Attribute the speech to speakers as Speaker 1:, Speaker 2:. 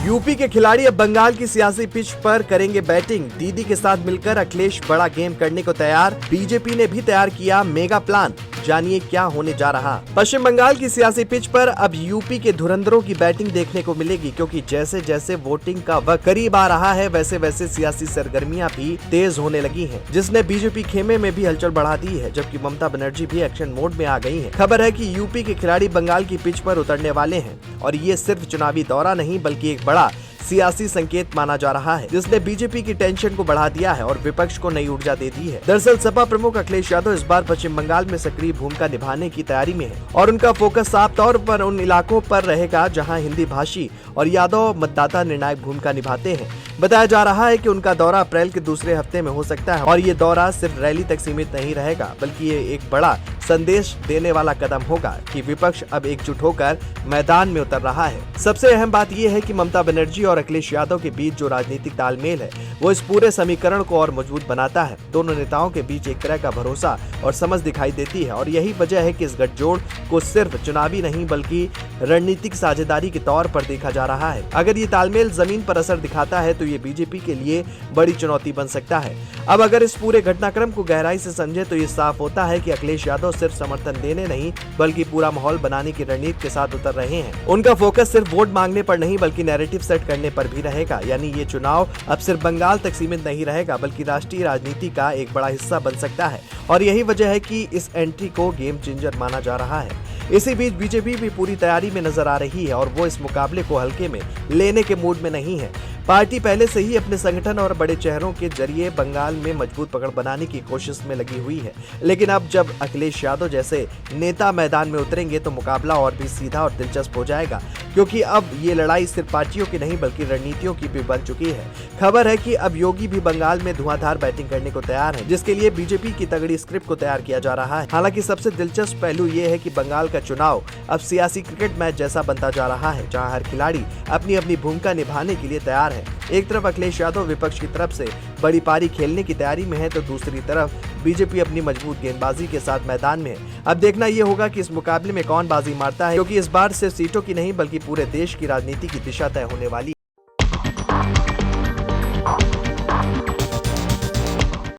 Speaker 1: UP के खिलाड़ी अब बंगाल की सियासी पिच पर करेंगे बैटिंग। दीदी के साथ मिलकर अखिलेश बड़ा गेम करने को तैयार। बीजेपी ने भी तैयार किया मेगा प्लान। जानिए क्या होने जा रहा। पश्चिम बंगाल की सियासी पिच पर अब यूपी के धुरंधरों की बैटिंग देखने को मिलेगी, क्योंकि जैसे जैसे वोटिंग का वक्त करीब आ रहा है वैसे वैसे सियासी सरगर्मियां भी तेज होने लगी हैं, जिसने बीजेपी खेमे में भी हलचल बढ़ा दी है। जबकि ममता बनर्जी भी एक्शन मोड में आ गई है। खबर है कि यूपी के खिलाड़ी बंगाल की पिच पर उतरने वाले हैं और ये सिर्फ चुनावी दौरा नहीं बल्कि एक बड़ा सियासी संकेत माना जा रहा है, जिसने बीजेपी की टेंशन को बढ़ा दिया है और विपक्ष को नई ऊर्जा दे दी है। दरअसल सपा प्रमुख अखिलेश यादव इस बार पश्चिम बंगाल में सक्रिय भूमिका निभाने की तैयारी में है और उनका फोकस साफ तौर पर उन इलाकों पर रहेगा जहां हिंदी भाषी और यादव मतदाता निर्णायक भूमिका निभाते हैं। बताया जा रहा है कि उनका दौरा अप्रैल के दूसरे हफ्ते में हो सकता है और ये दौरा सिर्फ रैली तक सीमित नहीं रहेगा, बल्कि ये एक बड़ा संदेश देने वाला कदम होगा कि विपक्ष अब एकजुट होकर मैदान में उतर रहा है। सबसे अहम बात यह है कि ममता बनर्जी और अखिलेश यादव के बीच जो राजनीतिक तालमेल है वो इस पूरे समीकरण को और मजबूत बनाता है। दोनों नेताओं के बीच एक तरह का भरोसा और समझ दिखाई देती है और यही वजह है कि इस गठजोड़ को सिर्फ चुनावी नहीं बल्कि रणनीतिक साझेदारी के तौर पर देखा जा रहा है। अगर ये तालमेल जमीन पर असर दिखाता है तो ये बीजेपी के लिए बड़ी चुनौती बन सकता है। अब अगर इस पूरे घटनाक्रम को गहराई से समझे तो ये साफ होता है कि अखिलेश यादव सिर्फ समर्थन देने नहीं बल्कि पूरा माहौल बनाने की रणनीति के साथ उतर रहे हैं। उनका फोकस सिर्फ वोट मांगने पर नहीं बल्कि नैरेटिव सेट करने पर भी रहेगा। यानी ये चुनाव अब सिर्फ बंगाल तक सीमित नहीं रहेगा बल्कि राष्ट्रीय राजनीति का एक बड़ा हिस्सा बन सकता है और यही वजह है कि इस एंट्री को गेम चेंजर माना जा रहा है। इसी बीच बीजेपी भी पूरी तैयारी में नजर आ रही है और वो इस मुकाबले को हल्के में लेने के मूड में नहीं है। पार्टी पहले से ही अपने संगठन और बड़े चेहरों के जरिए बंगाल में मजबूत पकड़ बनाने की कोशिश में लगी हुई है, लेकिन अब जब अखिलेश यादव जैसे नेता मैदान में उतरेंगे तो मुकाबला और भी सीधा और दिलचस्प हो जाएगा, क्योंकि अब ये लड़ाई सिर्फ पार्टियों की नहीं बल्कि रणनीतियों की भी बन चुकी है। खबर है कि अब योगी भी बंगाल में धुआंधार बैटिंग करने को तैयार है, जिसके लिए बीजेपी की तगड़ी स्क्रिप्ट को तैयार किया जा रहा है। हालांकि सबसे दिलचस्प पहलू ये है कि बंगाल का चुनाव अब सियासी क्रिकेट मैच जैसा बनता जा रहा है, जहां हर खिलाड़ी अपनी अपनी भूमिका निभाने के लिए तैयार है। एक तरफ अखिलेश यादव विपक्ष की तरफ से बड़ी पारी खेलने की तैयारी में है तो दूसरी तरफ बीजेपी अपनी मजबूत गेंदबाजी के साथ मैदान में है। अब देखना ये होगा कि इस मुकाबले में कौन बाजी मारता है, क्योंकि इस बार सिर्फ सीटों की नहीं बल्कि पूरे देश की राजनीति की दिशा तय होने वाली।